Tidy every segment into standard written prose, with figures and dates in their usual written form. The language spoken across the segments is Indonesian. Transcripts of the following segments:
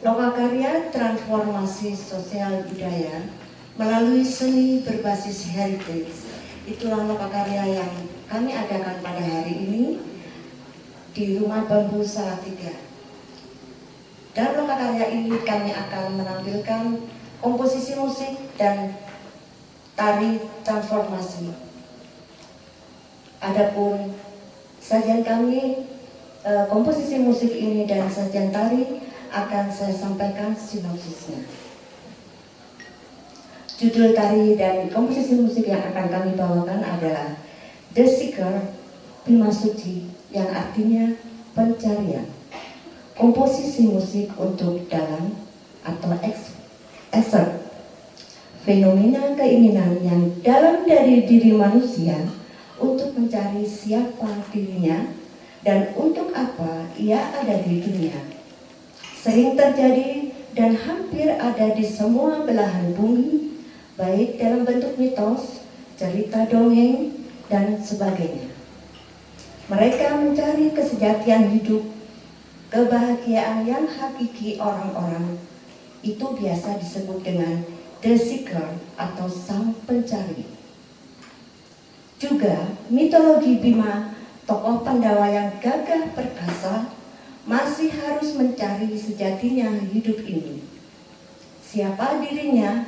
Lokakarya transformasi sosial budaya melalui seni berbasis heritage. Itulah lokakarya yang kami adakan pada hari ini di Rumah Bambu Salatiga. Dalam lokakarya ini kami akan menampilkan komposisi musik dan tari transformasi. Adapun sajian kami, komposisi musik ini dan sajian tari akan saya sampaikan sinopsisnya. Judul tari dan komposisi musik yang akan kami bawakan adalah The Seeker, Bima Suci, yang artinya pencarian. Komposisi musik untuk dalam atau excerpt, fenomena keinginan yang dalam dari diri manusia untuk mencari siapa dirinya dan untuk apa ia ada di dunia. Sering terjadi dan hampir ada di semua belahan bumi, baik dalam bentuk mitos, cerita dongeng, dan sebagainya. Mereka mencari kesejatian hidup, kebahagiaan yang hakiki orang-orang. Itu biasa disebut dengan The Seeker atau sang pencari. Juga mitologi Bima, tokoh Pandawa yang gagah perkasa, masih harus mencari sejatinya hidup ini. Siapa dirinya?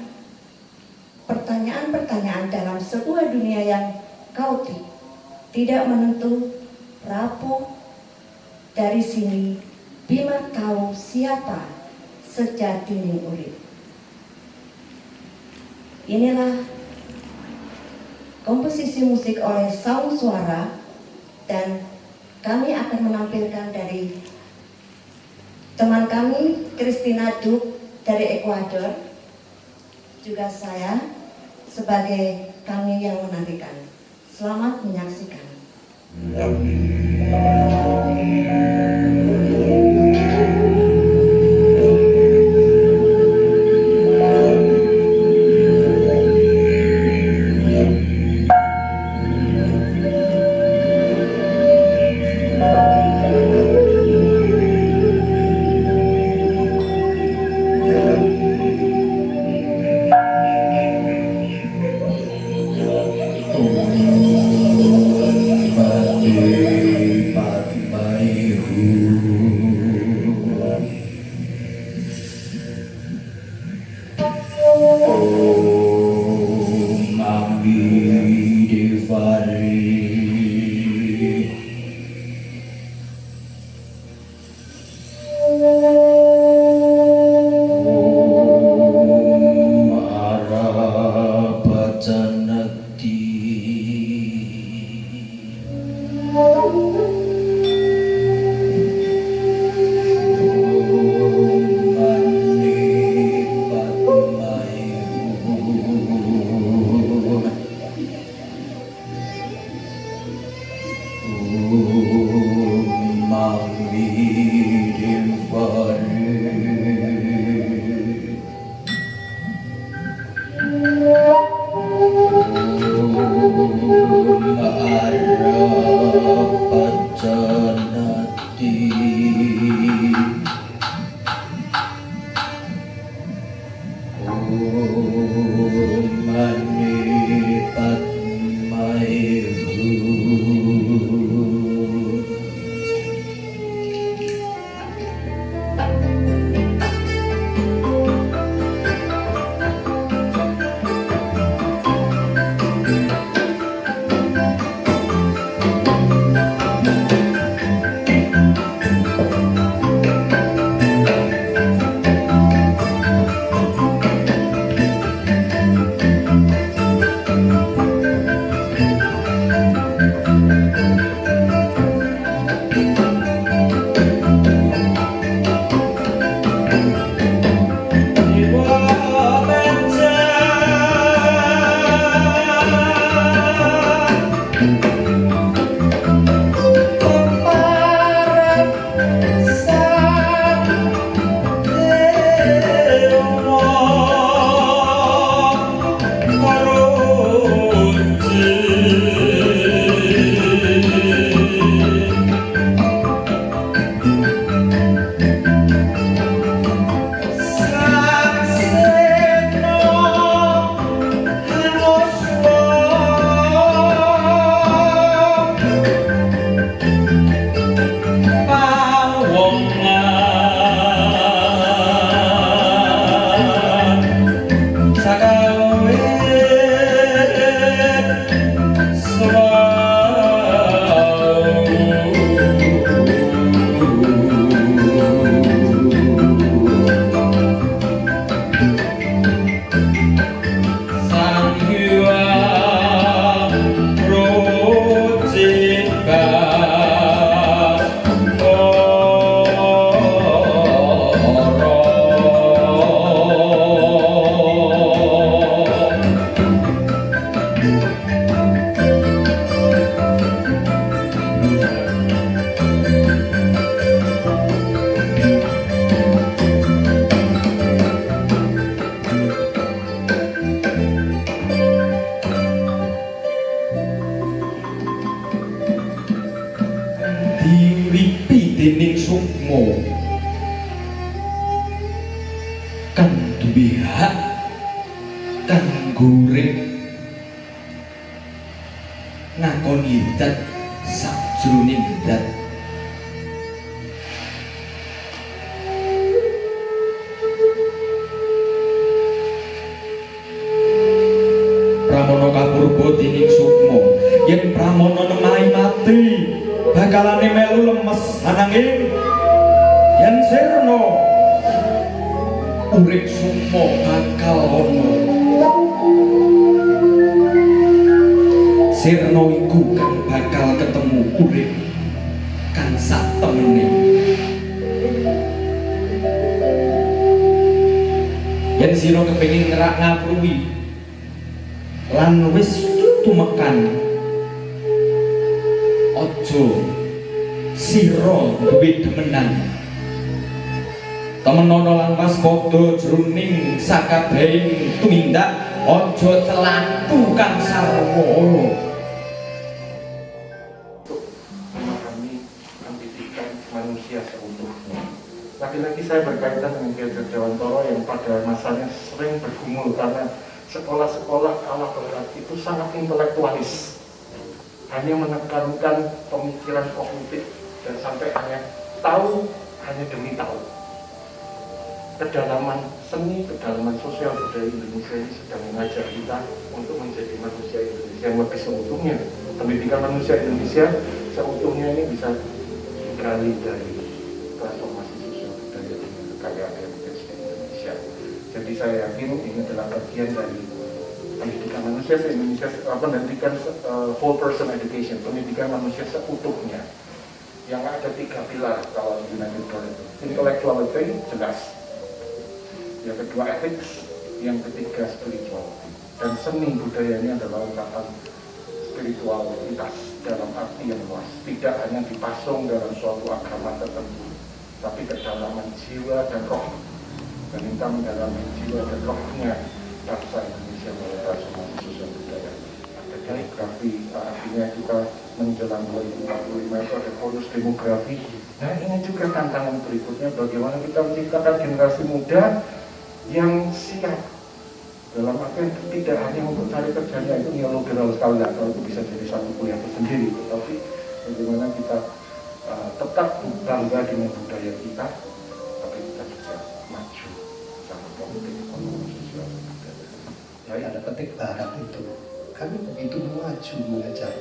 Pertanyaan-pertanyaan dalam sebuah dunia yang kaotik, tidak menentu, rapuh. Dari sini Bima tahu siapa sejatinya urip. Inilah komposisi musik oleh Saung Suara, dan kami akan menampilkan dari teman kami Christina Duk dari Ekuador, juga saya sebagai kami yang menarikan. Selamat menyaksikan. dening sukma kang duwe hak kanggo urip ngakoni dat sajroning dat. Pramana kapurba dening sukma yen Pramana nemahi mati bakalane melu lemes, ananging yen sirna urip sukma bakal ana. Sirna iku kang bakal ketemu urip kang sak temene. Yen sira kepengin ngerak ngapruwi lan wis tumekan, aja sira duwe demenan temenana lan waspada jroning sakabehing tumindak, aja celatu kang sarwa ana. Memahami pendidikan manusia seutuhnya. Lagi-lagi saya berkaitan dengan Ki Hajar Dewantara yang pada masanya sering bergumul karena sekolah-sekolah ala barat itu sangat intelektualis, hanya menekankan pemikiran kognitif dan sampai hanya tahu hanya demi tahu. Kedalaman seni, kedalaman sosial budaya Indonesia ini sedang mengajar kita untuk menjadi manusia Indonesia yang lebih seutuhnya. Pendidikan manusia Indonesia seutuhnya ini bisa digali dari transformasi sosial budaya dengan kekayaan heritage Indonesia. Jadi saya yakin ini adalah bagian dari pendidikan manusia se-Indonesia, pendidikan whole person education, pendidikan manusia seutuhnya. Yang ada 3 pilar kalau di United Nations. Intellectuality jelas, yang kedua ethics, yang ketiga spiritual. Dan seni budaya ini adalah ungkapan spiritualitas dalam arti yang luas, tidak hanya dipasung dalam suatu agama tertentu, tapi kedalaman jiwa dan roh, dan kita mendalami jiwa dan rohnya bangsa Indonesia melalui transformasi sosial budaya. Ada demografi, artinya kita menjelang 2045 itu ada bonus demografi. Nah ini juga tantangan berikutnya, bagaimana kita menciptakan generasi muda yang siap dalam artian tidak hanya untuk cari kerjanya itu neoliberal sekali, atau itu bisa jadi satu kuliah tersendiri, tetapi bagaimana kita tetap bangga dengan budaya kita, tapi kita juga maju sama politik, ekonomi, sosial, dan budaya. Dari ada petik barat itu, kami begitu maju mengejar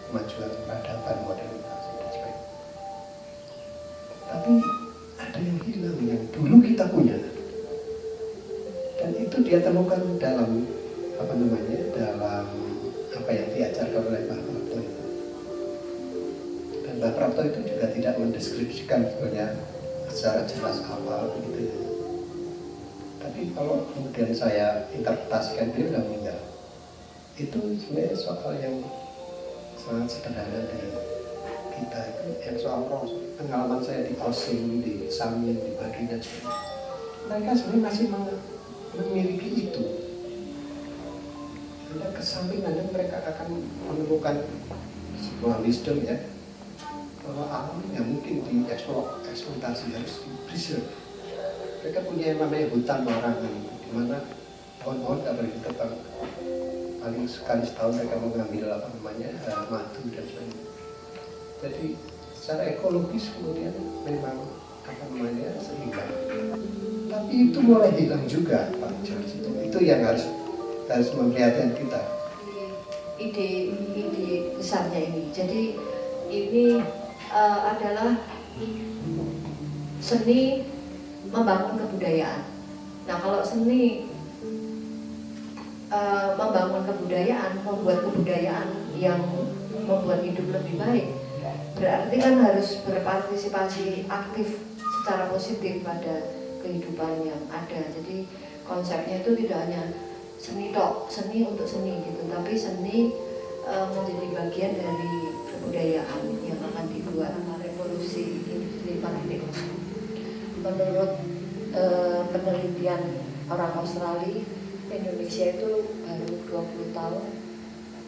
kemajuan peradaban, modernisasi dan sebagainya. Tapi ada yang hilang yang dulu kita punya. Dan itu dia temukan dalam dalam apa yang diajarkan oleh Mbah Prapto itu. Dan Mbah Prapto itu juga tidak mendeskripsikan sebenarnya secara jelas apa begitu ya. Tapi kalau kemudian saya interpretasikan, dia sudah meninggal. Itu sebenarnya soal yang sangat sederhana dari kita itu, yang soal roh. Pengalaman saya di Osing, di Samin, di Baduy dan sebagainya. Mereka sebenarnya masih memiliki itu. Ada kesampingan dan mereka akan menemukan sebuah wisdom ya, bahwa alam yang mungkin dieksploitasi harus di preserve. Mereka punya yang namanya hutan larangan, di mana pohon-pohon tidak boleh ditebang. Paling sekali setahun mereka mengambil madu dan sebagainya. Jadi secara ekologis kemudian memang seimbang. Tapi itu mulai hilang juga, Pak George. Itu yang harus memperhatikan kita. Ide besarnya ini. Jadi ini adalah seni membangun kebudayaan. Nah, kalau seni membangun kebudayaan, membuat kebudayaan yang membuat hidup lebih baik, berarti kan harus berpartisipasi aktif secara positif pada kehidupan yang ada. Jadi konsepnya itu tidak hanya seni untuk seni gitu, tapi seni menjadi bagian dari kebudayaan yang akan dibuat revolusi industri 4.0. Menurut penelitian orang Australia, Indonesia itu baru 20 tahun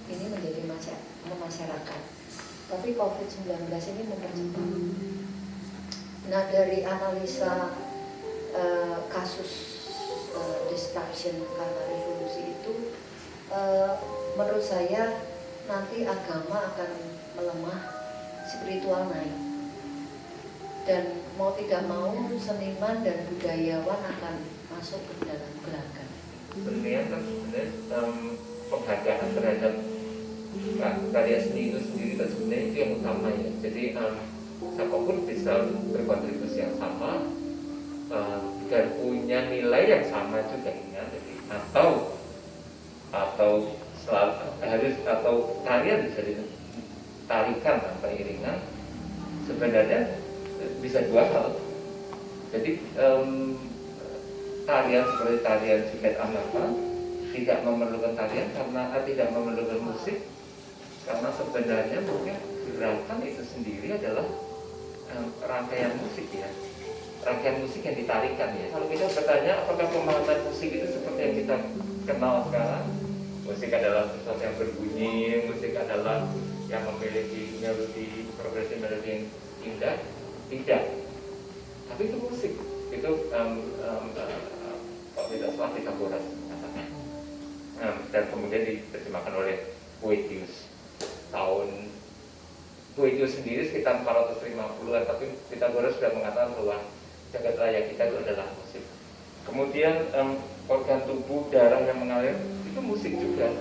ini menjadi masyarakat, tapi COVID-19 ini mempercepat. Nah, dari analisa kasus destruction karena revolusi itu, menurut saya nanti agama akan melemah, spiritual naik, dan mau tidak mau seniman dan budayawan akan masuk ke dalam gerakan. Sebenarnya kan penghargaan terhadap karya seni itu sendiri kan sebenarnya itu yang utama ya. Jadi siapapun bisa berkontribusi yang sama dan punya nilai yang sama juga ya. Jadi atau selalu harus atau karya bisa ditarikan tanpa iringan, sebenarnya bisa dua hal. Jadi tarian seperti tarian Jumet Amapa tidak memerlukan tarian karena tidak memerlukan musik, karena sebenarnya mungkin gerakan itu sendiri adalah rangkaian musik ya, rangkaian musik yang ditarikan ya. Kalau kita bertanya apakah pemahaman musik itu seperti yang kita kenal sekarang, musik adalah sesuatu yang berbunyi, musik adalah yang memiliki melodi, progresi melodi yang indah, tidak. Tapi itu musik, itu kalau tidak salah Pythagoras katanya. Dan kemudian diterjemahkan oleh Boethius sendiri sekitar 450-an, tapi Pythagoras sudah mengatakan bahwa jagat raya kita itu adalah musik. Kemudian organ tubuh, darah yang mengalir itu musik juga.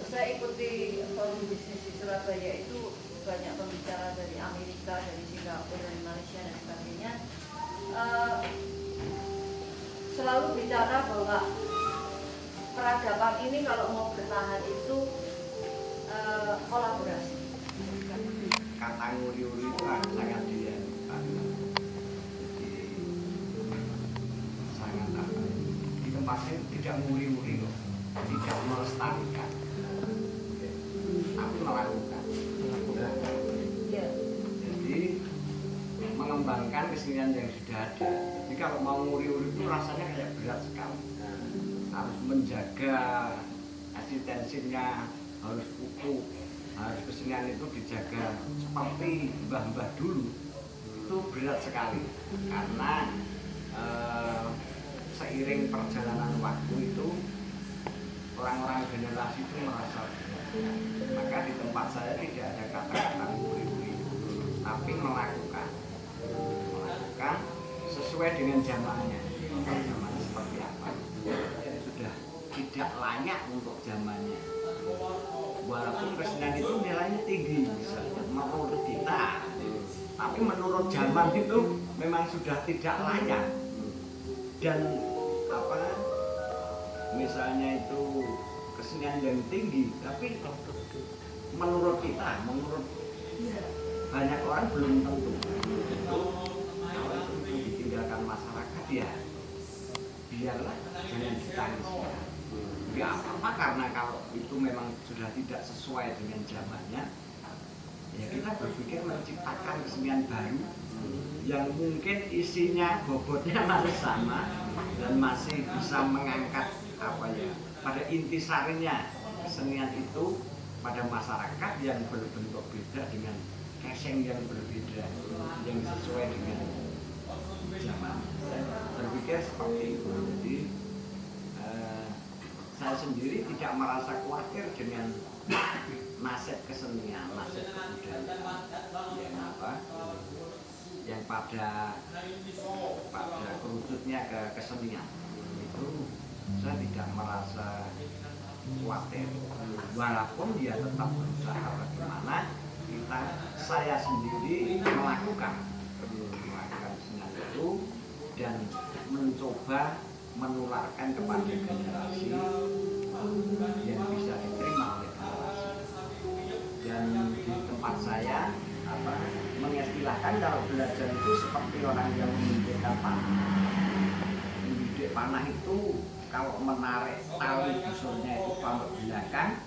Saya ikuti forum bisnis di Surabaya, itu banyak pembicara dari Amerika, dari Singapura, dari Malaysia dan sebagainya. Selalu bicara bahwa peradaban ini kalau mau bertahan itu kolaborasi. Kata nguri-uri itu sangat dilakukan. Jadi sangat apa? Di tempat saya tidak nguri-uri loh, tidak melestarikan, tapi melakukan. Jadi mengembangkan kesenian yang sudah ada. Jadi kalau mau nguri-uri itu rasanya kayak berat sekali. Harus menjaga eksistensinya, harus utuh, harus kesenian itu dijaga seperti mbah-mbah dulu. Itu berat sekali karena seiring perjalanan waktu itu orang-orang generasi itu merasa berat. Maka di tempat saya tidak ada kata-kata nguri-nguri, tapi melakukan sesuai dengan zamannya. Zamannya seperti apa? Sudah tidak layak untuk zamannya. Walaupun kesenian itu nilainya tinggi, misalnya menurut kita, tapi menurut zaman itu memang sudah tidak layak. Dan apa? Misalnya itu kesenian yang tinggi, tapi menurut kita, menurut banyak orang belum tentu. Kalau itu ditinggalkan masyarakat ya, biarlah, jangan ditangisi. Ya apa, karena kalau itu memang sudah tidak sesuai dengan zamannya, ya kita berpikir menciptakan kesenian baru yang mungkin isinya, bobotnya masih sama dan masih bisa mengangkat apa ya, pada intisarinya kesenian itu pada masyarakat yang berbentuk beda, dengan casing yang berbeda, yang sesuai dengan zaman. Berpikir seperti itu. Jadi saya sendiri tidak merasa khawatir dengan nasib kesenian, nasib kebudayaan yang apa, yang pada kerucutnya ke kesenian itu saya tidak merasa khawatir. Walaupun dia tetap berusaha bagaimana saya sendiri melakukan kesenian itu dan mencoba menularkan kepada generasi yang bisa diterima oleh generasi. Dan di tempat saya mengistilahkan kalau belajar itu seperti orang yang membidik panah. Membidik panah itu kalau menarik tali busurnya itu pamuk belakang,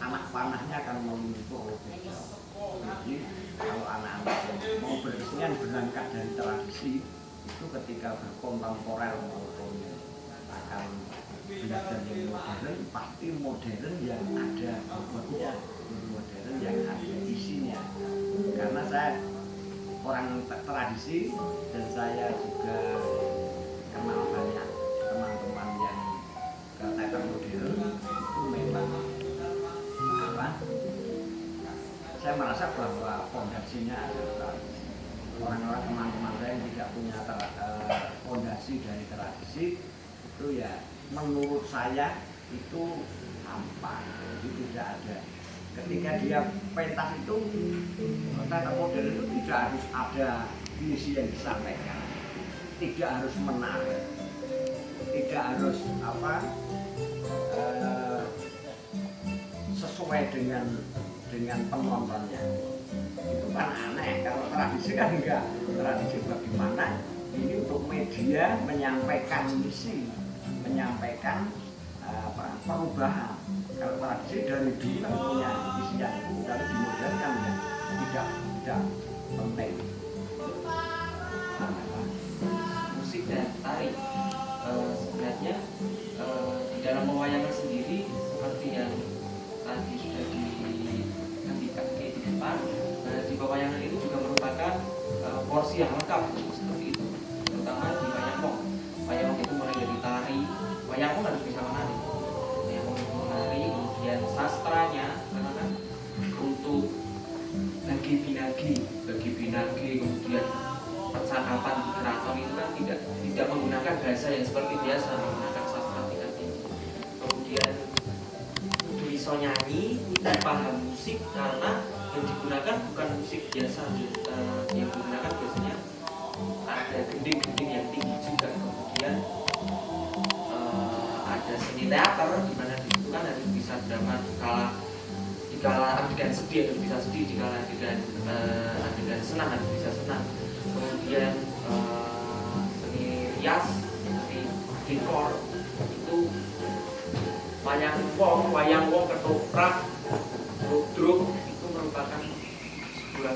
anak panahnya akan menumpuk lebih jauh. Jadi kalau anak-anak yang mau berkesenian berangkat dari tradisi itu, ketika berkontemporer maupun akan belajar yang modern, pasti modern yang ada bobotnya, modern yang ada isinya. Karena saya orang tradisi, dan saya juga kenal banyak teman-teman yang ke teater modern. Itu memang apa? Saya merasa bahwa fondasinya adalah orang-orang teman-teman saya yang tidak punya fondasi dari tradisi itu ya menurut saya itu hampa, jadi tidak ada. Ketika dia pentas itu teater modern itu tidak harus ada misi yang disampaikan, tidak harus menarik, tidak harus apa sesuai dengan penontonnya. Itu kan aneh. Kalau tradisi kan enggak. Tradisi bagaimana ini untuk media menyampaikan misi, menyampaikan perubahan. Kalau tradisi dari dulu kan punya misi yang itu, tapi di modern kan ya tidak penting. Musik dan tari sebenarnya di dalam pewayangan sendiri seperti yang tadi sudah dikatakan di depan, di pewayangan itu juga merupakan porsi yang lengkap seperti itu, terutama di wayang. Wayang itu mulai dari tari, wayang harus bisa menari, kemudian sastranya kan untuk bagi binagi, kemudian percakapan keraton itu kan tidak menggunakan bahasa yang seperti biasa, menggunakan sastra tingkat tinggi. Kemudian kudu iso nyanyi, kudu paham musik, karena yang digunakan bukan musik biasa, yang digunakan biasanya ada gending-gending yang tinggi juga. Kemudian ada seni teater di mana itu kan harus bisa dapat dikala adegan sedih harus bisa sedih, dikala adegan senang harus bisa senang. Kemudian seni rias seperti dekor itu wayang wong ketoprak, druk itu merupakan sebuah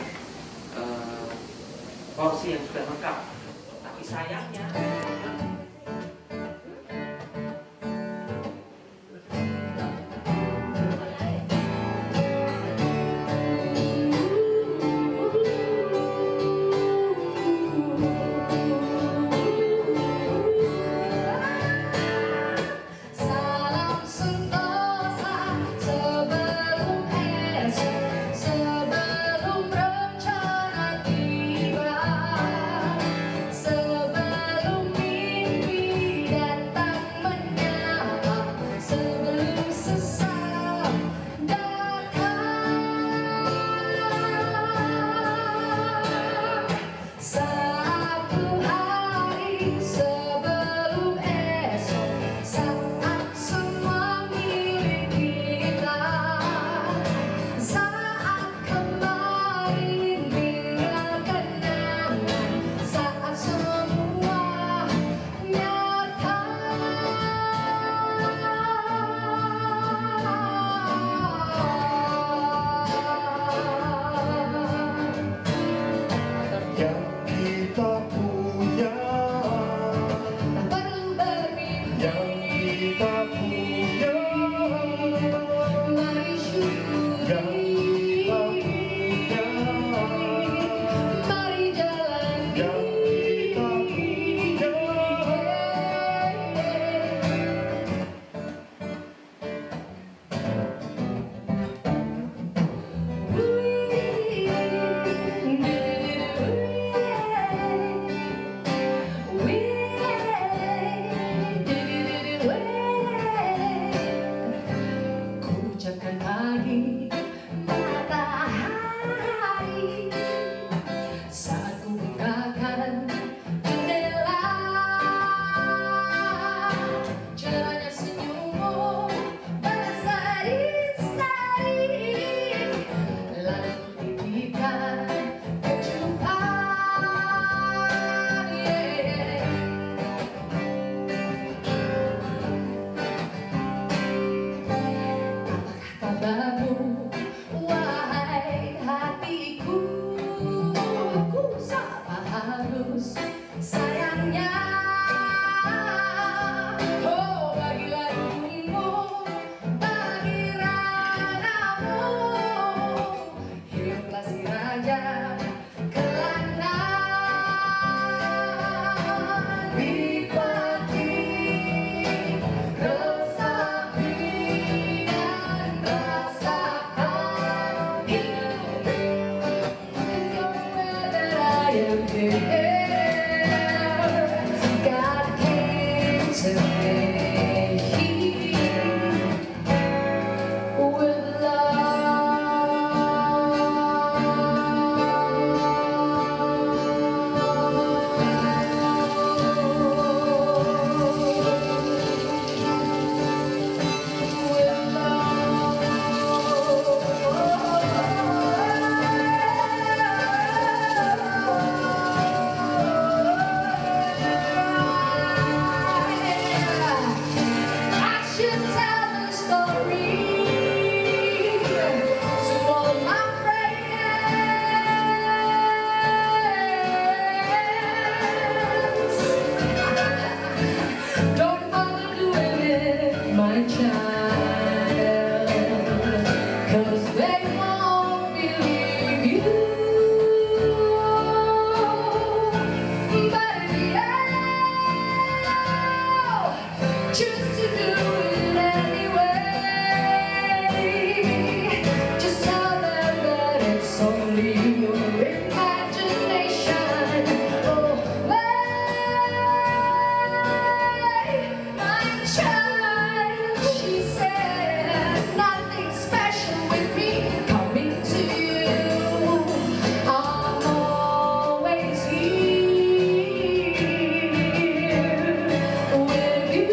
porsi yang sudah lengkap. Tapi sayangnya sebelum It's only your imagination. Oh, my child, she said, nothing special with me coming to you. I'm always here with you.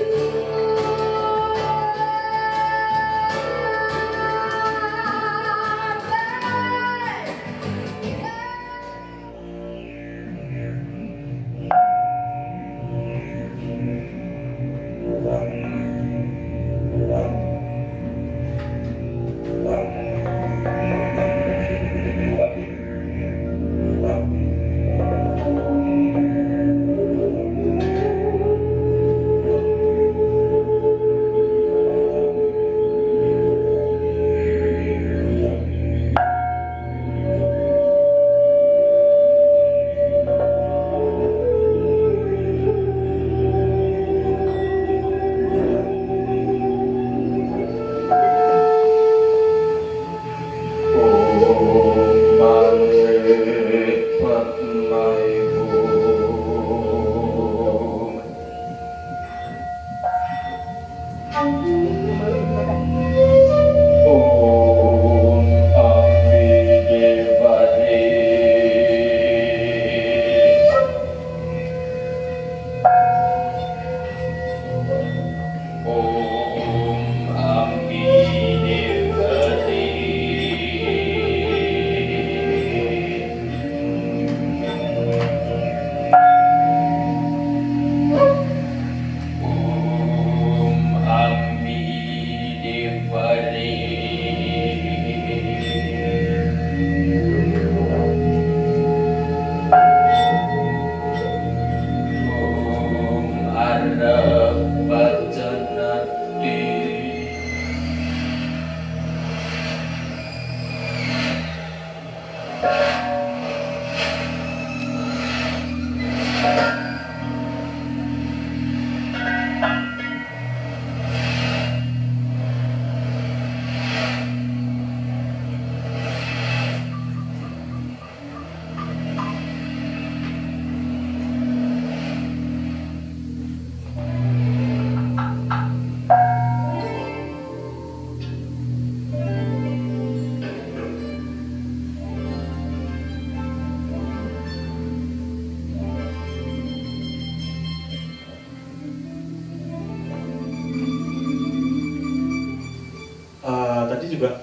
Tadi juga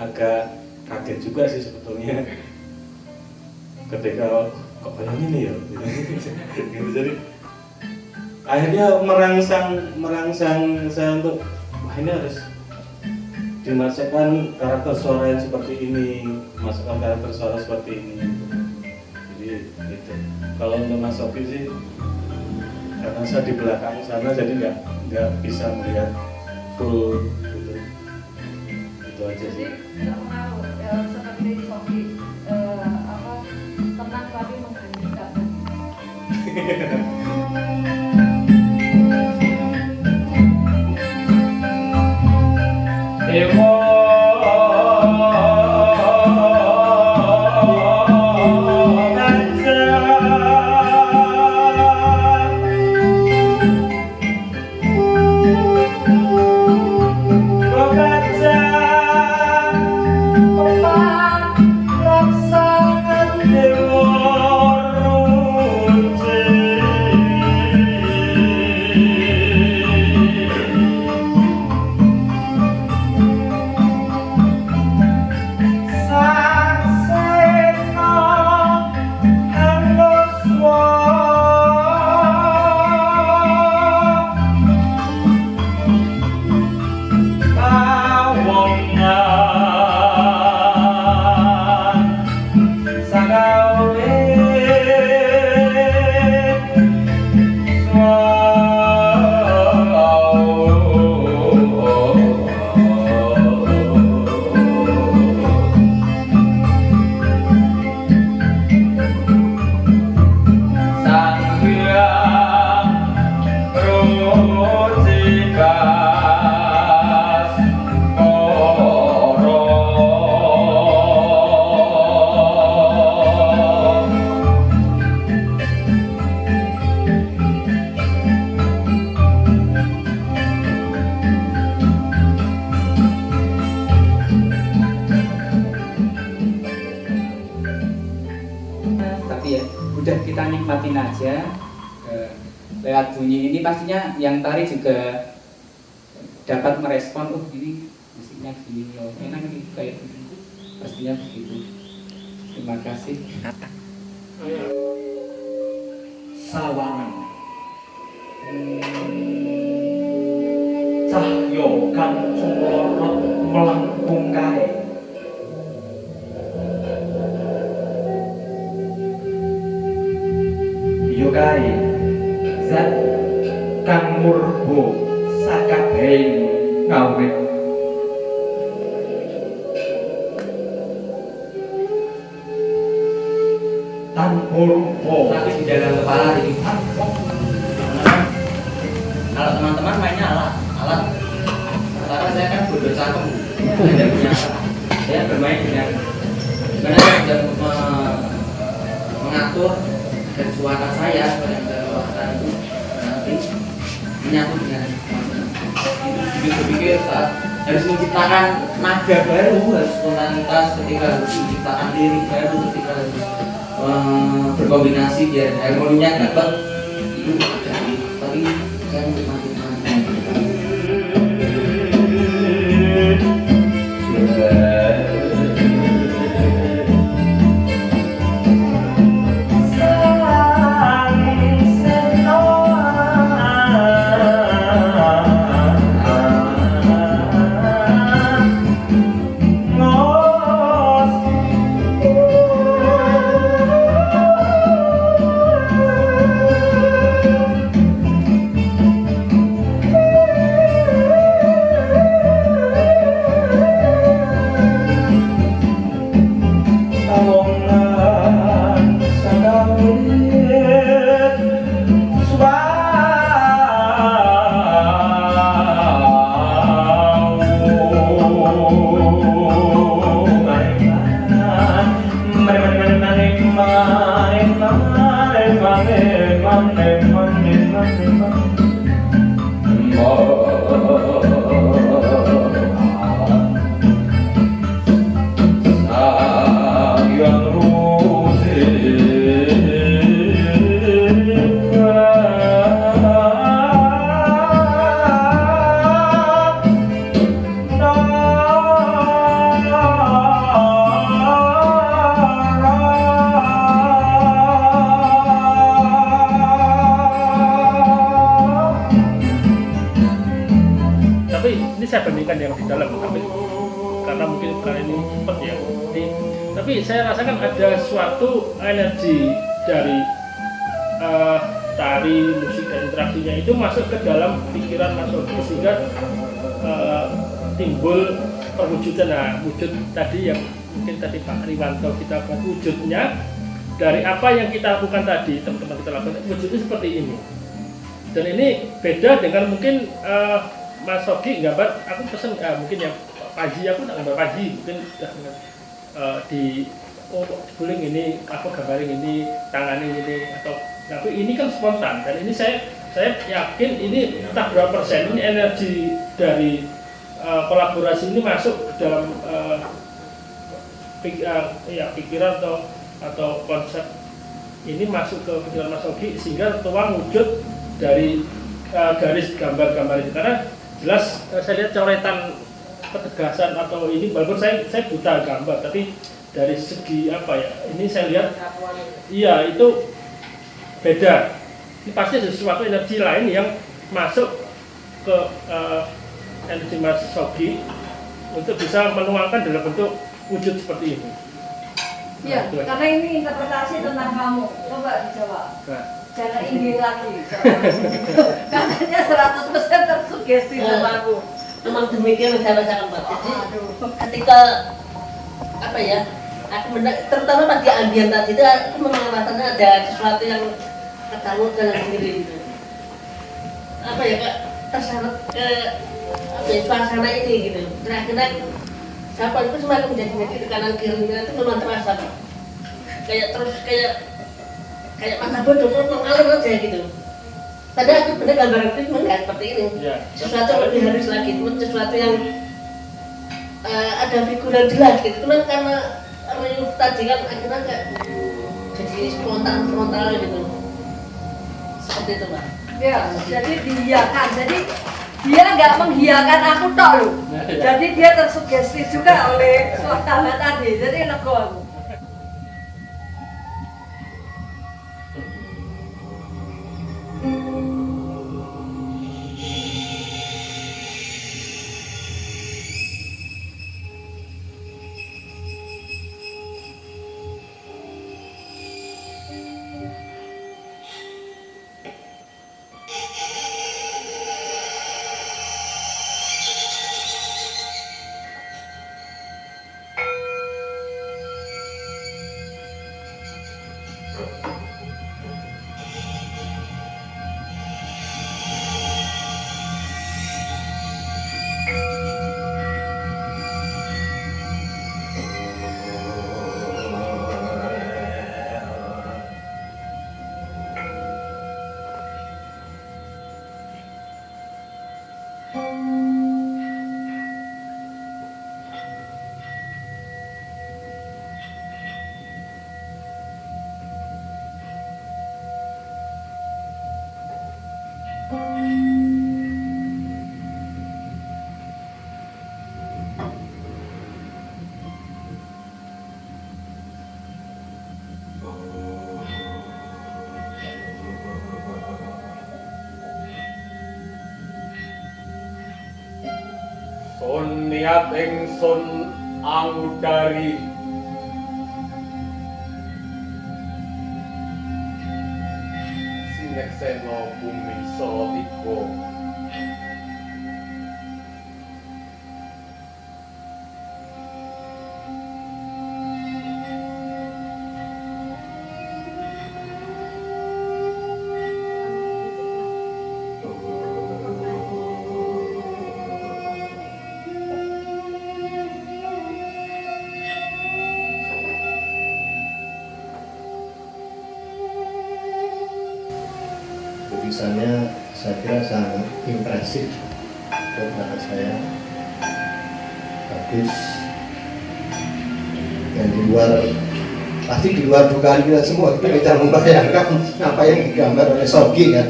agak kaget juga sih sebetulnya ketika kok kayak gini ya gitu. Jadi akhirnya merangsang saya untuk wah ini harus dimasukkan karakter suara yang seperti ini, masukkan karakter suara seperti ini. Jadi gitu. Kalau untuk Mas Sofi sih karena saya di belakang sana jadi nggak bisa melihat full gitu. Itu aja sih. Jadi nggak pengaruh seperti di Sofi tenang tapi mengheningkan. Kau baca udah kita nikmatin aja. Lewat bunyi ini pastinya yang tari juga dapat merespon, oh ini musiknya gini, oh enak nih kayak gini. Pastinya begitu. Terima kasih. Sawangan cahyo kang cumlorot melengkung kae yo kae zat kang murbo sakabehing ngawit tanpa rupa tapi di dalam kepala jadi kalau teman-teman mainnya alat karena saya kan bodoh cakep saya punya alat. Saya bermain dengan sebenarnya sudah mengatur dan suara saya suara itu nanti menyatu dengan itu berpikir saat harus menciptakan nada baru, harus tonalitas ketika harus menciptakan lirik baru, ketika harus berkombinasi biar harmoninya dapat itu terjadi. Tapi saya menikmati saya bandingkan yang di dalam karena mungkin karena ini cepat ya. Tapi saya rasakan ada suatu energi dari tari, musik dan interaksinya itu masuk ke dalam pikiran Mas Ogi sehingga timbul perwujudan. Nah, wujud tadi yang mungkin tadi Pak Riwanto kita buat wujudnya dari apa yang kita lakukan tadi, teman-teman kita lakukan wujudnya seperti ini. Dan ini beda dengan mungkin Mas Ogi gambar, aku pesen mungkin yang pagi, aku tak gambar pagi, mungkin di guling ini, aku gambarin ini, tanganin ini, atau tapi ini kan spontan dan ini saya yakin ini entah berapa persen ini energi dari kolaborasi ini masuk ke dalam pikiran atau konsep ini masuk ke pikiran Mas Ogi sehingga tuang wujud dari garis gambar-gambar itu karena jelas saya lihat coretan ketegasan atau ini walaupun saya buta gambar tapi dari segi apa ya ini saya lihat iya itu beda ini pasti sesuatu energi lain yang masuk ke energi Mas Ogi untuk bisa menuangkan dalam bentuk wujud seperti ini. Iya, karena ini interpretasi tentang kamu. Coba dijawab. Jangan ingin lagi. Katanya 100% tersugesti sama aku. Memang demikian yang saya rasakan Pak. Jadi ketika apa ya, aku terutama pada ambien tadi itu aku memang rasanya ada sesuatu yang ketemu dengan sendiri gitu. Apa ya Kak, terseret ke apa ya, suasana ini gitu. Terakhirnya siapa itu semakin menjadi kanan kirinya itu memang terasa Pak. Kayak masa bodoh mengalir aja gitu. Tadi aku bener gambar itu enggak seperti ini. Sesuatu yang lebih halus lagi, sesuatu yang ada figuran jelas gitu. Cuman karena Riuh tadi kan akhirnya kayak jadi frontal gitu. Seperti itu, Mbak. Ya, jadi dihiakan. Jadi dia nggak menghiakan aku tok loh. Jadi dia tersugesti juga oleh suasana tadi. Jadi nego aku. Sun niat ingsun anggudari sineksena bumi Salatiga. Lukisannya saya kira sangat impresif untuk mata saya, bagus, dan di luar, pasti di luar dugaan kita semua, kita bisa membayangkan apa yang digambar oleh Sogi kan.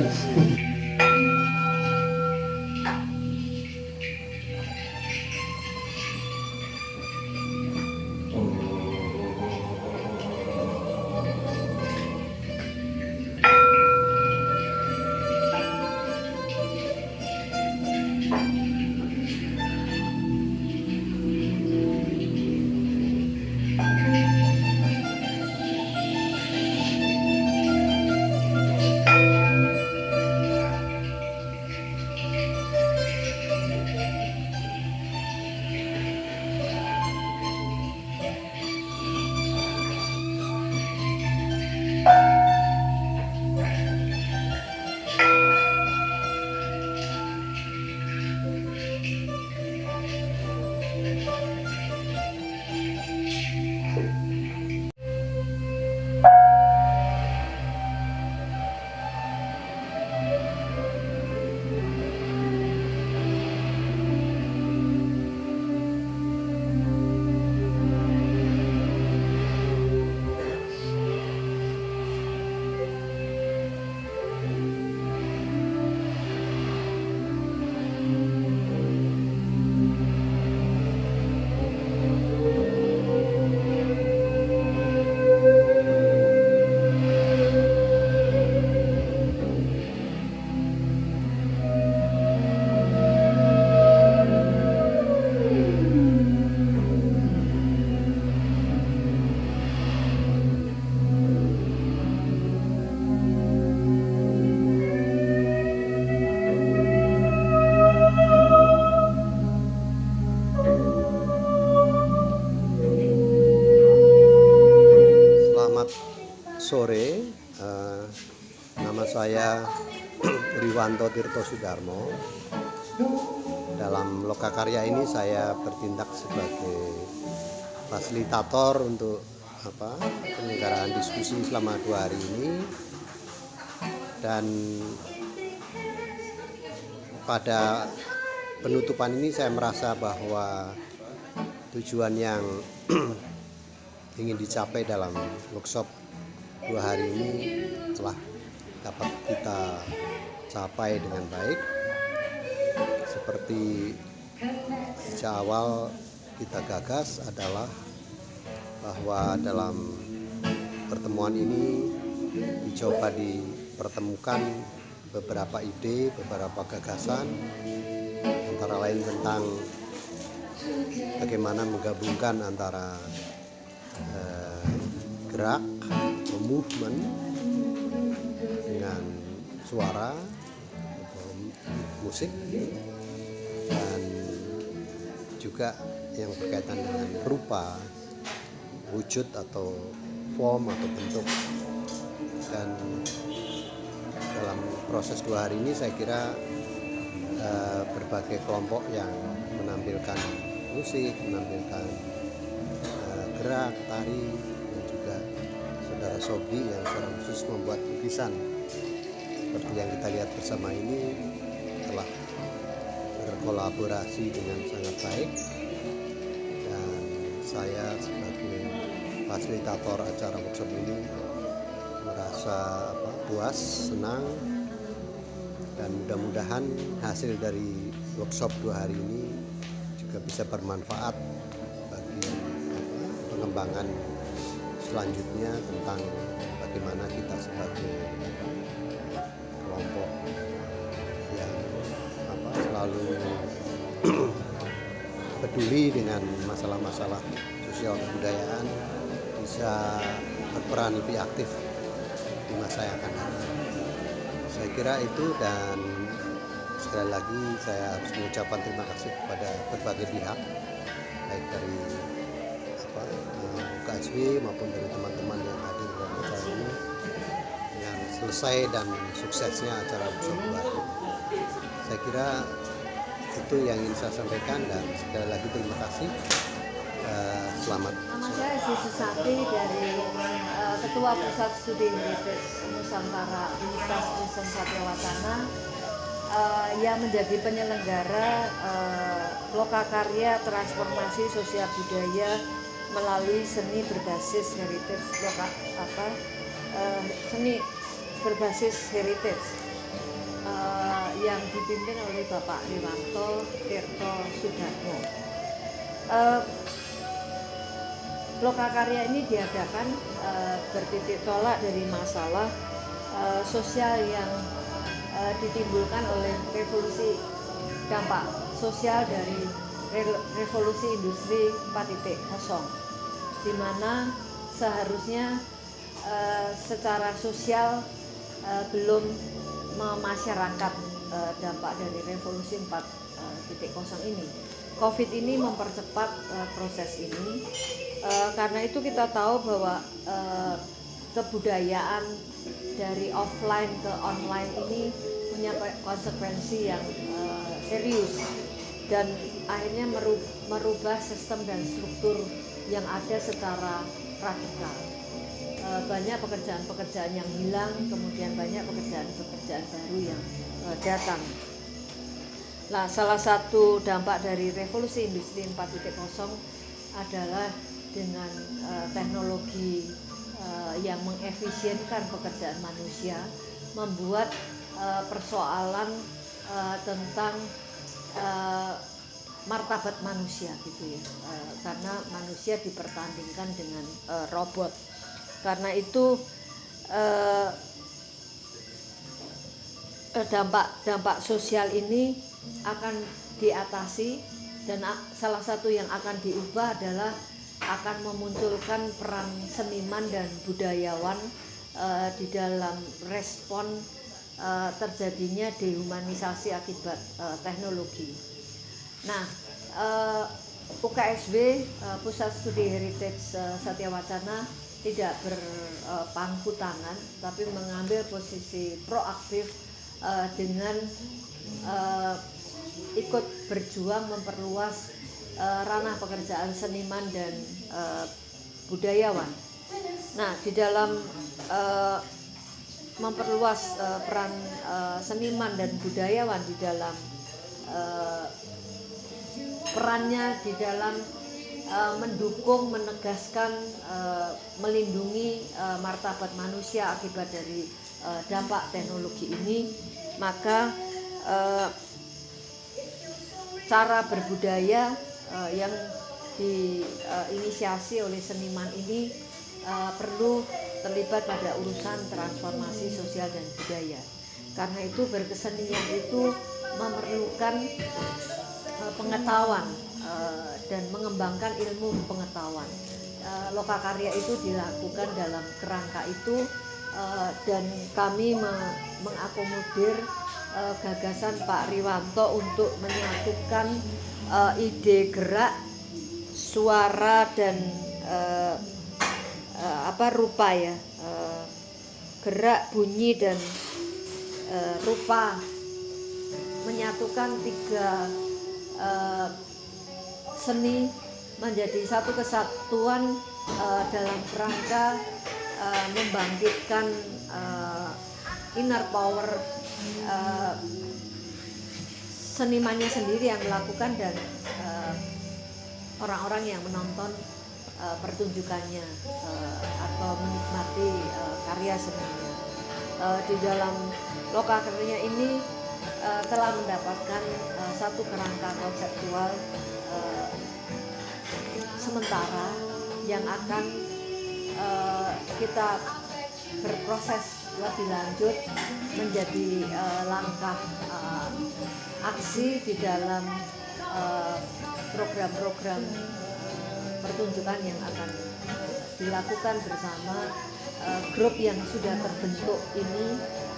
Sore, nama saya Riwanto Tirto Sudarmo. Dalam Lokakarya ini saya bertindak sebagai fasilitator untuk penyelenggaraan diskusi selama 2 hari ini, dan pada penutupan ini saya merasa bahwa tujuan yang ingin dicapai dalam workshop 2 hari ini telah dapat kita capai dengan baik. Seperti sejak awal kita gagas adalah bahwa dalam pertemuan ini dicoba dipertemukan beberapa ide, beberapa gagasan, antara lain tentang bagaimana menggabungkan antara gerak atau movement dengan suara atau musik, dan juga yang berkaitan dengan rupa, wujud atau form atau bentuk. Dan dalam proses 2 hari ini saya kira berbagai kelompok yang menampilkan musik, menampilkan gerak, tari, dan juga saudara Sobi yang secara khusus membuat lukisan seperti yang kita lihat bersama ini telah berkolaborasi dengan sangat baik, dan saya sebagai fasilitator acara workshop ini merasa puas, senang, dan mudah-mudahan hasil dari workshop 2 hari ini juga bisa bermanfaat bagi pengembangan selanjutnya tentang bagaimana kita sebagai kelompok yang selalu peduli dengan masalah-masalah sosial kebudayaan bisa berperan lebih aktif di masa yang akan datang. Saya kira itu, dan sekali lagi saya harus mengucapkan terima kasih kepada berbagai pihak, baik dari UKSW maupun dari teman-teman yang hadir dalam acara ini, yang selesai dan suksesnya acara workshop 2 hari. Saya kira itu yang ingin saya sampaikan, dan sekali lagi terima kasih. Selamat. Nama saya Susati dari Ketua Pusat Studi Heritage Nusantara Universitas Kristen Satyawacana yang menjadi penyelenggara lokakarya transformasi sosial budaya melalui seni berbasis heritage seni berbasis heritage yang dipimpin oleh Bapak Riwanto Tirto Sudarmo. Lokakarya ini diadakan bertitik tolak dari masalah sosial yang ditimbulkan oleh dampak sosial dari revolusi industri 4.0, di mana seharusnya secara sosial belum memasyarakat dampak dari revolusi 4.0 ini. COVID ini mempercepat proses ini. Karena itu kita tahu bahwa kebudayaan dari offline ke online ini punya konsekuensi yang serius, dan akhirnya merubah sistem dan struktur yang ada secara radikal. Banyak pekerjaan-pekerjaan yang hilang, kemudian banyak pekerjaan-pekerjaan baru yang datang. Nah, salah satu dampak dari revolusi industri 4.0 adalah dengan teknologi yang mengefisienkan pekerjaan manusia, membuat persoalan tentang martabat manusia gitu ya, karena manusia dipertandingkan dengan robot. Karena itu dampak sosial ini akan diatasi, dan salah satu yang akan diubah adalah akan memunculkan peran seniman dan budayawan di dalam respon terjadinya dehumanisasi akibat teknologi. Nah, UKSW Pusat Studi Heritage Satyawacana tidak berpangku tangan, tapi mengambil posisi proaktif dengan ikut berjuang memperluas ranah pekerjaan seniman dan budayawan. Nah, di dalam memperluas peran seniman dan budayawan di dalam perannya di dalam mendukung, menegaskan, melindungi martabat manusia akibat dari dampak teknologi ini, maka cara berbudaya yang diinisiasi oleh seniman ini perlu terlibat pada urusan transformasi sosial dan budaya. Karena itu berkesenian itu memerlukan pengetahuan dan mengembangkan ilmu pengetahuan. Lokakarya itu dilakukan dalam kerangka itu, dan kami mengakomodir gagasan Pak Riwanto untuk menyatukan ide gerak, suara dan rupa ya, gerak, bunyi dan rupa, menyatukan tiga seni menjadi satu kesatuan dalam kerangka membangkitkan inner power senimannya sendiri yang melakukan dan orang-orang yang menonton pertunjukannya atau menikmati karya seninya. Di dalam lokakarya ini telah mendapatkan satu kerangka konseptual sementara yang akan kita berproses lebih lanjut menjadi langkah aksi di dalam program-program pertunjukan yang akan dilakukan bersama grup yang sudah terbentuk ini,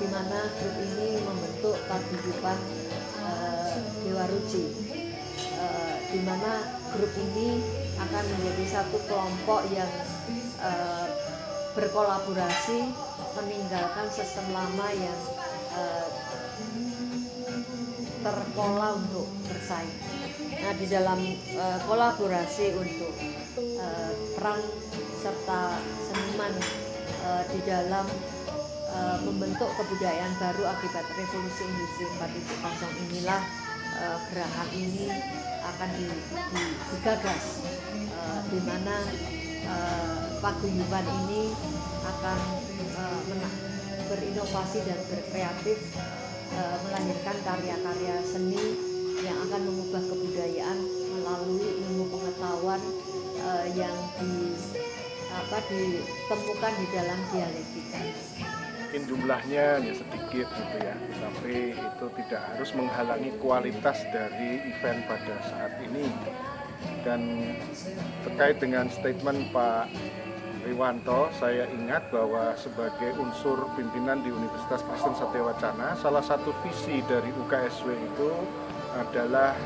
di mana grup ini membentuk paguyuban Dewa Ruci, di mana grup ini akan menjadi satu kelompok yang berkolaborasi meninggalkan sistem lama yang terpola untuk bersaing. Nah, di dalam kolaborasi untuk peran serta seniman di dalam membentuk kebudayaan baru akibat revolusi industri 4.0 inilah gerakan ini akan digagas, di mana paguyuban ini akan berinovasi dan berkreatif, melahirkan karya-karya seni yang akan mengubah kebudayaan melalui ilmu pengetahuan yang ditemukan di dalam dialektika. Mungkin jumlahnya hanya sedikit gitu ya, tapi itu tidak harus menghalangi kualitas dari event pada saat ini. Dan terkait dengan statement Pak Riwanto, saya ingat bahwa sebagai unsur pimpinan di Universitas Kristen Satyawacana, salah satu visi dari UKSW itu adalah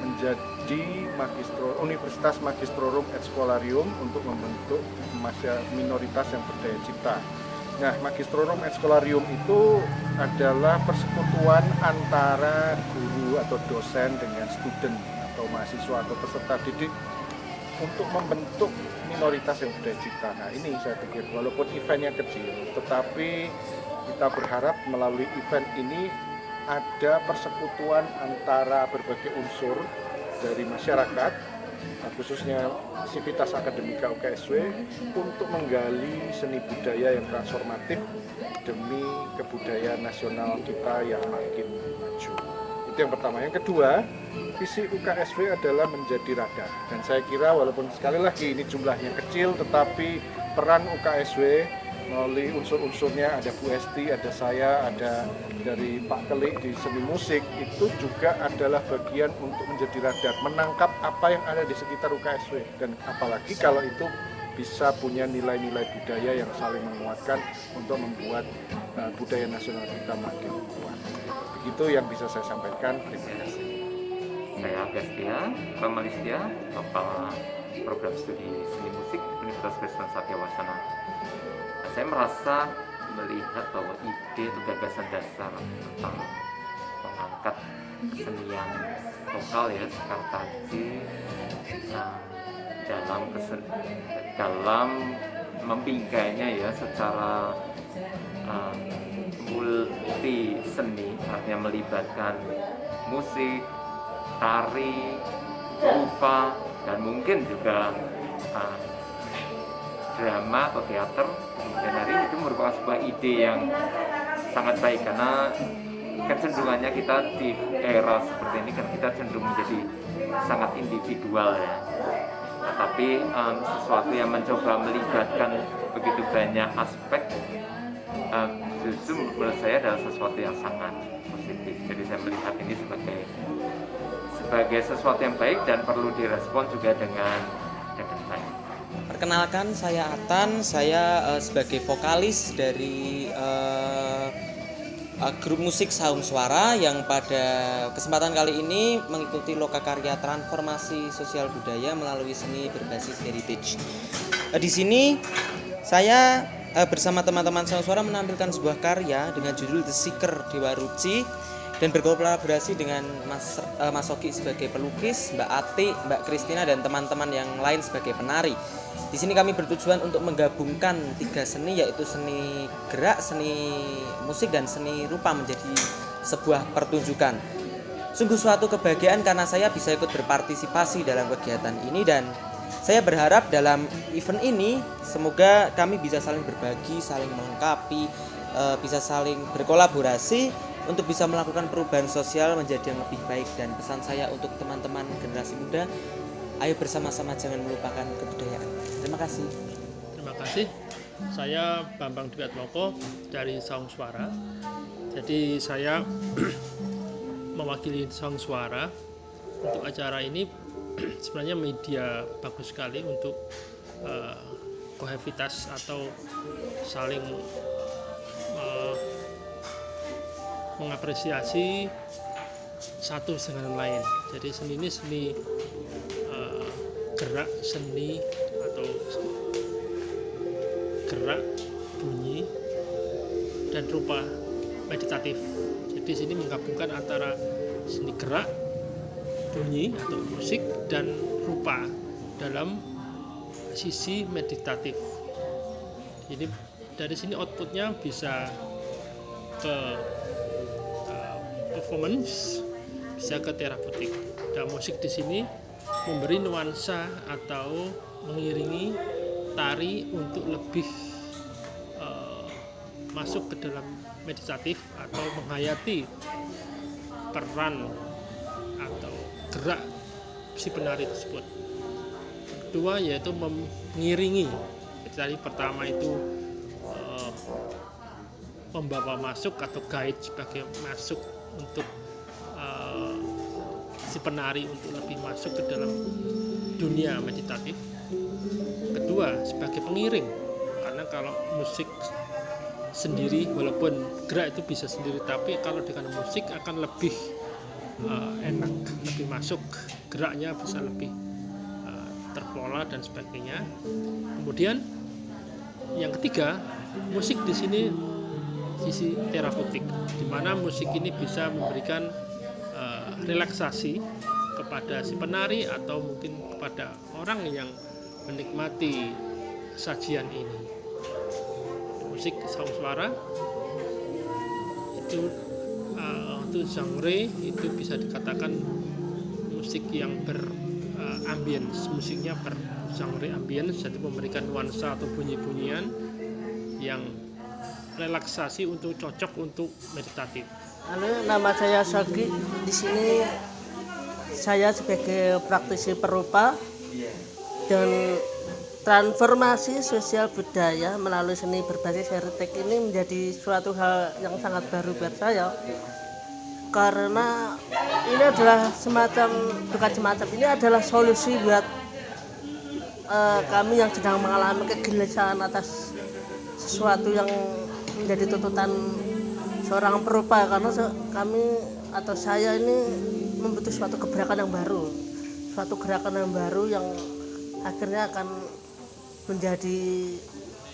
menjadi Universitas Magistrorum et Scholarium untuk membentuk minoritas yang berdaya cipta. Nah, Magistrorum et Scholarium itu adalah persekutuan antara guru atau dosen dengan student atau mahasiswa atau peserta didik untuk membentuk minoritas yang berdaya cipta. Nah, ini saya pikir walaupun eventnya kecil, tetapi kita berharap melalui event ini ada persekutuan antara berbagai unsur dari masyarakat, khususnya Sivitas Akademika UKSW, untuk menggali seni budaya yang transformatif demi kebudayaan nasional kita yang makin maju. Itu yang pertama. Yang kedua, visi UKSW adalah menjadi radar. Dan saya kira walaupun sekali lagi ini jumlahnya kecil, tetapi peran UKSW melalui unsur-unsurnya, ada Bu Esti, ada saya, ada dari Pak Kelik di seni musik, itu juga adalah bagian untuk menjadi radar, menangkap apa yang ada di sekitar UKSW. Dan apalagi kalau itu bisa punya nilai-nilai budaya yang saling menguatkan untuk membuat budaya nasional kita makin kuat. Begitu yang bisa saya sampaikan. Terima kasih. Saya Agustia Ramalistia, Kepala Program Studi Seni Musik Universitas Kristen Satyawacana. Saya merasa melihat bahwa ide atau gagasan dasar tentang mengangkat kesenian lokal ya tadi dalam membingkainya ya secara multi seni, artinya melibatkan musik, tari, rupa, dan mungkin juga drama atau teater kemudian hari itu merupakan sebuah ide yang sangat baik, karena kecenderungannya kita di era seperti ini kan kita cenderung menjadi sangat individual ya. Tapi sesuatu yang mencoba melibatkan begitu banyak aspek justru menurut saya adalah sesuatu yang sangat positif. Jadi saya melihat ini sebagai sesuatu yang baik dan perlu direspon juga dengan baik. Perkenalkan, saya Atan, saya sebagai vokalis dari grup musik Saung Suara yang pada kesempatan kali ini mengikuti lokakarya transformasi sosial budaya melalui seni berbasis heritage. Di sini saya bersama teman-teman Saung Suara menampilkan sebuah karya dengan judul The Seeker Dewa Ruci dan berkolaborasi dengan Mas Oki sebagai pelukis, Mbak Ati, Mbak Kristina dan teman-teman yang lain sebagai penari. Di sini kami bertujuan untuk menggabungkan 3 seni, yaitu seni gerak, seni musik dan seni rupa menjadi sebuah pertunjukan. Sungguh suatu kebahagiaan karena saya bisa ikut berpartisipasi dalam kegiatan ini, dan saya berharap dalam event ini semoga kami bisa saling berbagi, saling melengkapi, bisa saling berkolaborasi untuk bisa melakukan perubahan sosial menjadi yang lebih baik. Dan pesan saya untuk teman-teman generasi muda, ayo bersama-sama jangan melupakan kebudayaan. Terima kasih. Terima kasih. Saya Bambang Dwi Atmoko dari Saung Suara. Jadi saya mewakili Saung Suara untuk acara ini. Sebenarnya media bagus sekali untuk kohesivitas atau saling mengapresiasi satu dengan lain. Jadi seni ini seni gerak, seni atau gerak, bunyi dan rupa meditatif. Jadi sini menggabungkan antara seni gerak, bunyi atau musik dan rupa dalam sisi meditatif. Jadi dari sini outputnya bisa ke performance, bisa ke terapeutik. Dan musik di sini memberi nuansa atau mengiringi tari untuk lebih masuk ke dalam meditatif atau menghayati peran atau gerak si penari tersebut. Kedua yaitu mengiringi. Jadi pertama itu membawa masuk atau guide sebagai masuk untuk si penari untuk lebih masuk ke dalam dunia meditatif. Kedua sebagai pengiring, karena kalau musik sendiri walaupun gerak itu bisa sendiri, tapi kalau dengan musik akan lebih enak, lebih masuk, geraknya bisa lebih terpola dan sebagainya. Kemudian yang ketiga, musik di sini sisi terapeutik, di mana musik ini bisa memberikan relaksasi kepada si penari atau mungkin kepada orang yang menikmati sajian ini. Musik Saung Suara itu genre itu bisa dikatakan musik yang berambience, musiknya bergenre ambience, jadi memberikan nuansa atau bunyi-bunyian yang relaksasi untuk cocok untuk meditatif. Halo, nama saya Sogi. Di sini saya sebagai praktisi perupa dan transformasi sosial budaya melalui seni berbasis heritage ini menjadi suatu hal yang sangat baru buat saya, karena ini adalah ini adalah solusi buat kami yang sedang mengalami kegelisahan atas sesuatu yang menjadi tuntutan seorang perupa, karena kami atau saya ini membutuhkan suatu gerakan yang baru yang akhirnya akan menjadi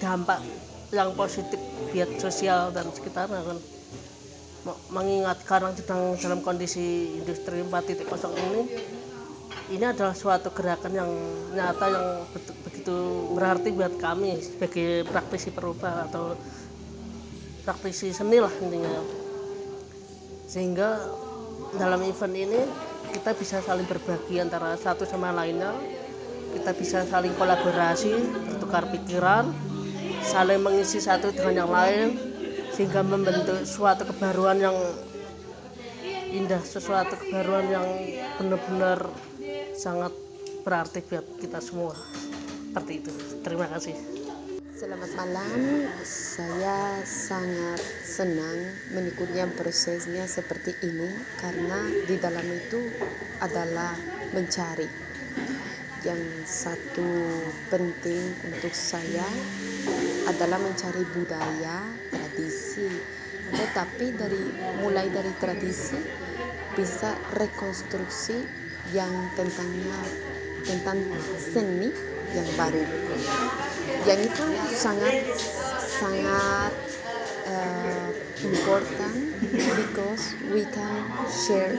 dampak yang positif buat sosial dan sekitarnya kan. Mengingat sekarang sedang dalam kondisi industri 4.0 ini adalah suatu gerakan yang nyata yang begitu berarti buat kami sebagai praktisi perupa atau praktisi seni lah intinya. Sehingga dalam event ini kita bisa saling berbagi antara satu sama lainnya kita bisa saling kolaborasi, bertukar pikiran, saling mengisi satu dengan yang lain, sehingga membentuk suatu kebaruan yang indah, sesuatu kebaruan yang benar-benar sangat berarti buat kita semua. Seperti itu. Terima kasih. Selamat malam, saya sangat senang mengikuti prosesnya seperti ini karena di dalam itu adalah mencari. Yang satu penting untuk saya adalah mencari budaya, tradisi, tetapi mulai dari tradisi bisa rekonstruksi yang tentang seni yang baru. Yang itu sangat important because we can share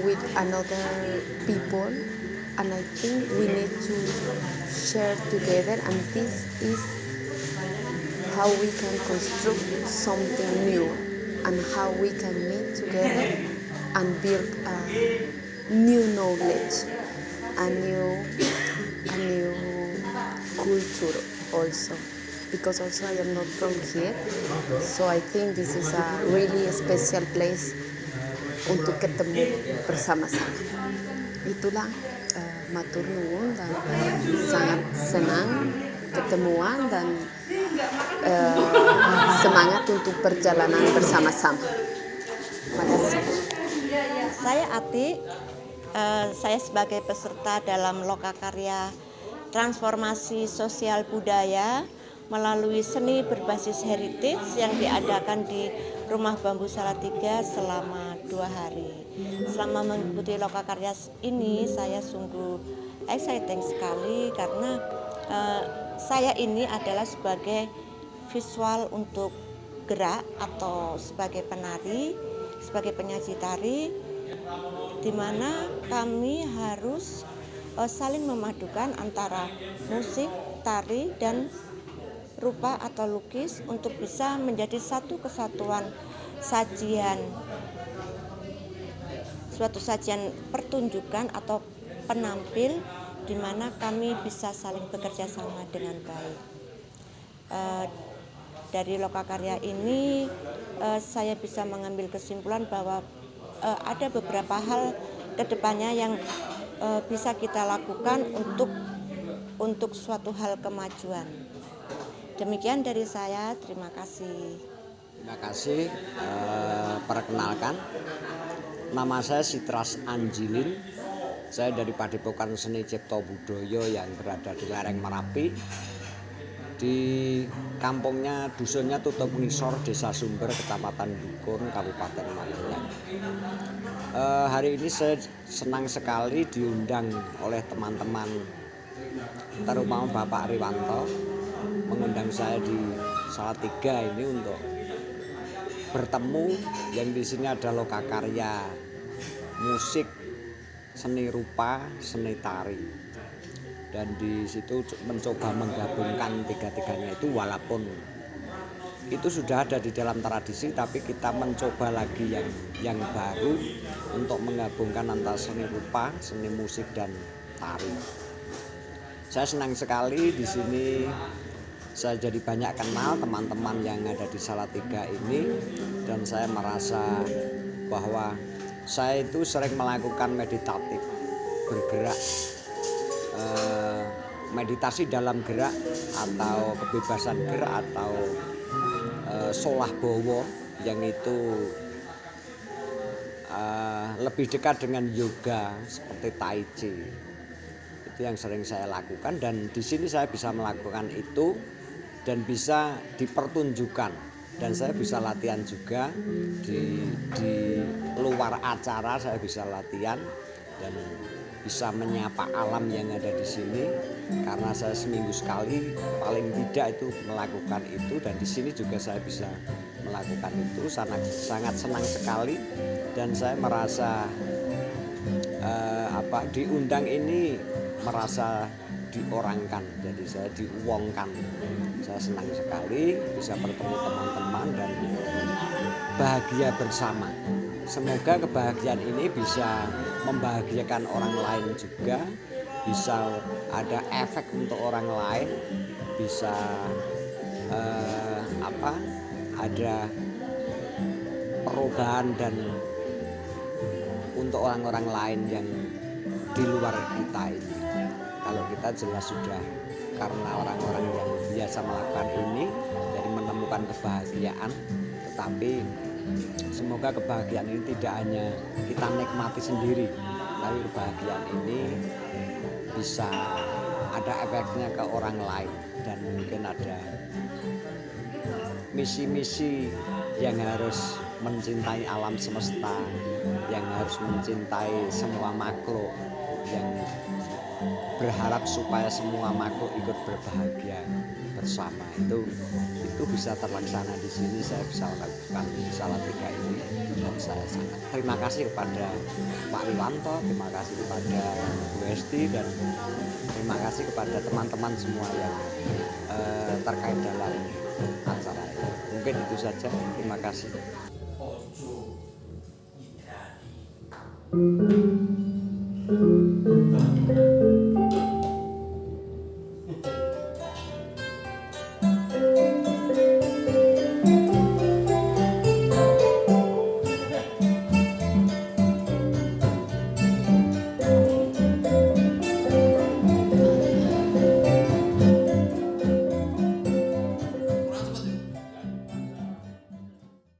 with another people, and I think we need to share together, and this is how we can construct something new and how we can meet together and build a new knowledge, a new culture also, because also I am not from here, so I think this is a really special place untuk ketemu bersama-sama. Itulah matur nuwun dan sangat senang ketemuan dan semangat untuk perjalanan bersama-sama. Terima kasih. Saya Ati, saya sebagai peserta dalam Lokakarya Transformasi Sosial Budaya melalui seni berbasis heritage yang diadakan di Rumah Bambu Salatiga selama 2 hari. Selama mengikuti Lokakarya ini saya sungguh exciting sekali karena saya ini adalah sebagai visual untuk gerak atau sebagai penari, sebagai penyaji tari, di mana kami harus saling memadukan antara musik, tari, dan rupa atau lukis untuk bisa menjadi satu kesatuan sajian, suatu sajian pertunjukan atau penampil di mana kami bisa saling bekerja sama dengan baik. Dari Lokakarya ini saya bisa mengambil kesimpulan bahwa ada beberapa hal kedepannya yang bisa kita lakukan untuk suatu hal kemajuan. Demikian dari saya, terima kasih. Terima kasih. Perkenalkan, nama saya Sitras Anjilin. Saya dari Padepokan Seni Cipto Budaya yang berada di lereng Merapi, di kampungnya, dusunnya Tutup Ngisor, Desa Sumber, Kecamatan Dukun, Kabupaten Magelang. Hari ini saya senang sekali diundang oleh teman-teman, terutama Bapak Riwanto, mengundang saya di Salatiga ini untuk bertemu. Yang di sini ada Lokakarya musik, seni rupa, seni tari, dan di situ mencoba menggabungkan tiga-tiganya itu, walaupun itu sudah ada di dalam tradisi, tapi kita mencoba lagi yang baru untuk menggabungkan antara seni rupa, seni musik, dan tari. Saya senang sekali di sini. Saya jadi banyak kenal teman-teman yang ada di Salatiga ini, dan saya merasa bahwa saya itu sering melakukan meditatif, bergerak, meditasi dalam gerak atau kebebasan gerak atau solah bowo, yang itu lebih dekat dengan yoga seperti tai chi. Itu yang sering saya lakukan, dan di sini saya bisa melakukan itu dan bisa dipertunjukkan, dan saya bisa latihan juga di luar acara. Saya bisa latihan dan bisa menyapa alam yang ada di sini, karena saya seminggu sekali paling tidak itu melakukan itu, dan di sini juga saya bisa melakukan itu. Sangat senang sekali, dan saya merasa diundang ini merasa diorangkan, jadi saya diuangkan. Saya senang sekali bisa bertemu teman-teman dan bahagia bersama. Semoga kebahagiaan ini bisa membahagiakan orang lain juga, bisa ada efek untuk orang lain, bisa ada perubahan dan untuk orang-orang lain yang di luar kita ini. Kalau kita jelas sudah karena orang-orang yang biasa melakukan ini jadi menemukan kebahagiaan, tetapi semoga kebahagiaan ini tidak hanya kita nikmati sendiri, tapi kebahagiaan ini bisa ada efeknya ke orang lain dan mungkin ada misi-misi yang harus mencintai alam semesta, yang harus mencintai semua makhluk, yang berharap supaya semua makhluk ikut berbahagia bersama. Itu bisa terlaksana di sini. Saya bisa lakukan Salatiga ini dan saya sangat terima kasih kepada Pak Riwanto, terima kasih kepada Bu Esti, dan terima kasih kepada teman-teman semua yang terkait dalam acara ini. Mungkin itu saja. Terima kasih. Ojo